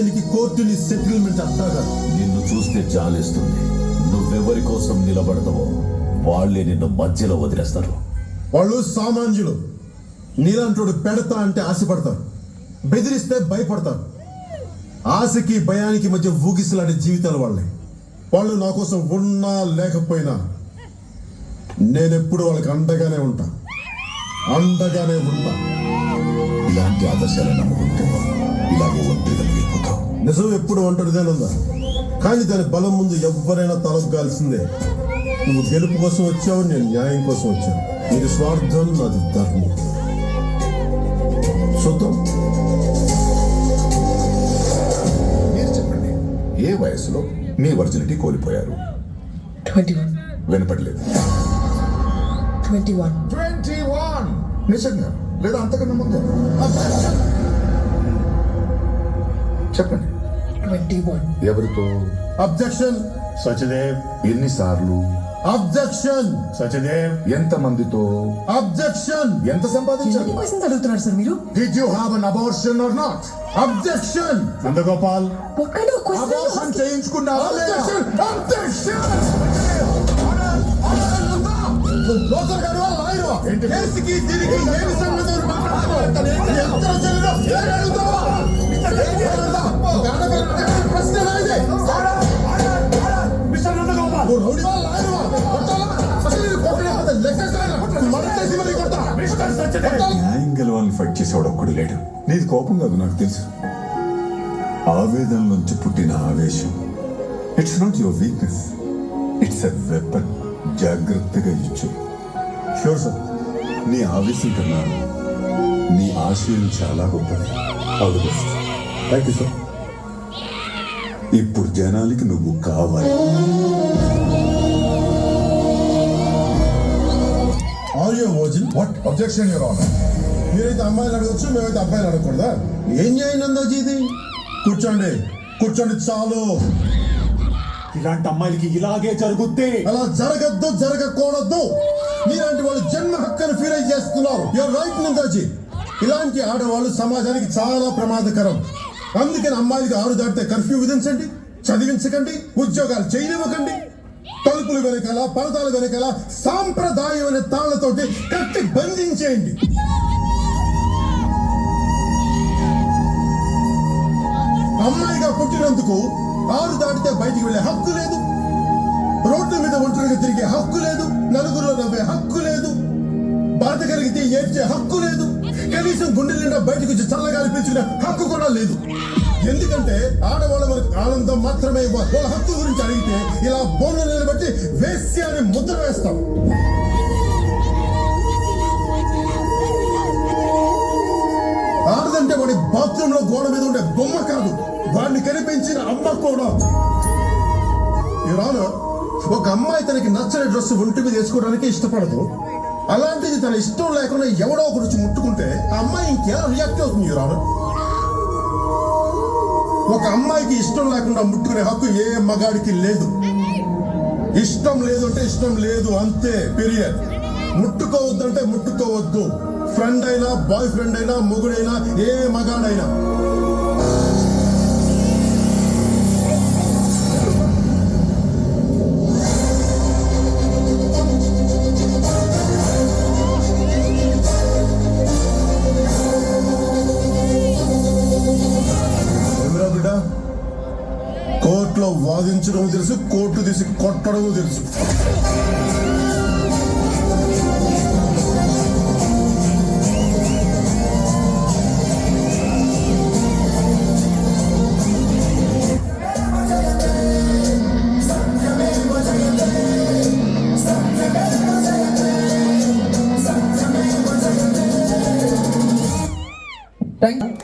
దీనికి కోర్టుని సెటిల్మెంట్ అంటాగా. నిన్ను చూస్తే జాలేస్తుంది. నువ్వెవరి కోసం నిలబడతావో వాళ్ళే నిన్ను మధ్యలో వదిలేస్తారు. వాళ్ళు సామాన్యులు. నీలాంటోడు పెడతా అంటే ఆశపడతారు, బెదిరిస్తే భయపడతారు. ఆశకి భయానికి మధ్య ఊగిసలాడే జీవితాలు వాళ్ళే. వాళ్ళు నా కోసం ఉన్నా లేకపోయినా నేనెప్పుడు వాళ్ళకి అండగానే ఉంటా. ఇలాంటి ఆదర్శాలు నమ్ముకుంటే ఇలాగే ఒంటరిగా వెళ్ళిపోతావు. నిజం ఎప్పుడు ఒంటరిగానే ఉందా? కానీ దాని బలం ముందు ఎవరైనా తలొగ్గాల్సిందే. నువ్వు గెలుపు కోసం వచ్చావు, నేను న్యాయం కోసం వచ్చాను. నీది స్వార్థం, నాది ధర్మం. చూద్దాం. మీరు చెప్పండి, ఏ వయసులో మీ వర్జినిటీ కోల్పోయారు? 21. వినపడలేదు. 21. 21 నిజంగా లేదా అంతకన్నా ముందే? చెప్పండి. 21. ఎవరితో? అబ్జెక్షన్. సచదేవ్. ఎన్నిసార్లు? అబ్జెక్షన్. సచదేవ్. ఎంత మందితో? అబ్జెక్షన్. ఎంత సంపాదించారు? ఎన్ని క్వశ్చన్స్ అడుగుతున్నారు సార్ మీరు? Did you have an abortion or not? Objection. Nandagopal. What kind of question are you abortion asking? చేయించుకున్నావా లేదా? లోకల్ గారు, లాయరు. ఏంటి? కేసుకి దీనికి ఏమి సంబంధం? ఎంత జరిగినా ఏమి అడుగుతావా? ఏమి అడుగుతావా? ఒక ఆడపిల్ల అడిగే ప్రశ్న రాదే. మిస్టర్ నందగోపాల్. నువ్వు రౌడీవా, లాయరువా? కొట్టాలా? అసలు నేను కొట్టలేకపోతే లెక్కేస్తానా? మడతేసి మరీ కొడతా. మిస్టర్ సచదేవ్. కొట్టాలా? న్యాయం గెలవాలని ఫైట్ చేసేవాడు ఒక్కడు లేడు. నీది కోపం కాదు, నాకు తెలుసు. ఆవేదన నుంచి పుట్టిన ఆవేశం. It's not your weakness, it's a weapon. జాగ్రత్తగా ఇచ్చు. Sure sir. నీ ఆవేశం కన్నా నీ ఆశయం చాలా గొప్పది. All the best. Thank you sir. ఇప్పుడు జనాలకి నువ్వు కావాలి. Are you virgin? What objection, Your Honor? మీరైతే అమ్మాయిలు అడగచ్చు, మేమైతే అబ్బాయిలు అడగకూడదా? ఏం న్యాయం ఇది? కూర్చోండి, కూర్చోండి చాలు. ఇలాంటి అమ్మాయిలకి ఇలాగే జరుగుద్ది. అలా జరగద్దు, జరగకూడదు. మీలాంటి వాళ్ళు జన్మ హక్కును ఫీల్ చేస్తున్నారు. Your right నందాజీ. ఇలాంటి ఆడవాళ్ళు సమాజానికి చాలా ప్రమాదకరం. అందుకని అమ్మాయిలకి 6 దాటితే కర్ఫ్యూ విధించండి, చదివించకండి, ఉద్యోగాలు చేయనివ్వకండి. తలుపులు వెనకాల, పరదాల వెనకాల సాంప్రదాయమైన తాళ్లతోటి కట్టి బంధించేయండి. అమ్మాయిగా పుట్టినందుకు 6 దాటితే బయటికి వెళ్ళే హక్కు లేదు, రోడ్ల మీద ఒంటరిగా తిరిగే హక్కు లేదు, నలుగురిలో నవ్వే హక్కు లేదు, బాధ కలిగితే ఏడ్చే హక్కు లేదు, కనీసం గుండె నిండా బయటకు వచ్చి చల్లగాలి పీల్చుకునే హక్కు కూడా లేదు. ఎందుకంటే ఆడవాళ్ళ మనకు ఆనందం మాత్రమే ఇవ్వాలి. వాళ్ళ హక్కు గురించి అడిగితే ఇలా బోన్లు నిలబెట్టి వేశ్య అని ముద్ర వేస్తాం. ఆడదంటే వాడి బాత్రూమ్ లో గోడ మీద ఉండే బొమ్మ కాదు, వాడిని కనిపించిన అమ్మ కూడా. రాను ఒక అమ్మాయి తనకి నచ్చని డ్రెస్ ఒంటి మీద వేసుకోవడానికి ఇష్టపడదు. అలాంటిది తన ఇష్టం లేకుండా ఎవడో ఒకటి వచ్చి ముట్టుకుంటే ఆ అమ్మాయి ఇంకెలా రియాక్ట్ అవుతుంది? రాను ఒక అమ్మాయికి ఇష్టం లేకుండా ముట్టుకునే హక్కు ఏ మగాడికి లేదు. ఇష్టం లేదు అంటే ఇష్టం లేదు, అంతే, పీరియడ్. ముట్టుకోవద్దంటే ముట్టుకోవద్దు. ఫ్రెండ్ అయినా, బాయ్ ఫ్రెండ్ అయినా, మొగుడైనా, ఏ మగాడైనా. ఏమిరా బిడ్డ, కోర్టులో వాదించడం తెలుసు, కోర్టు తీసి కొట్టడం తెలుసు. Right?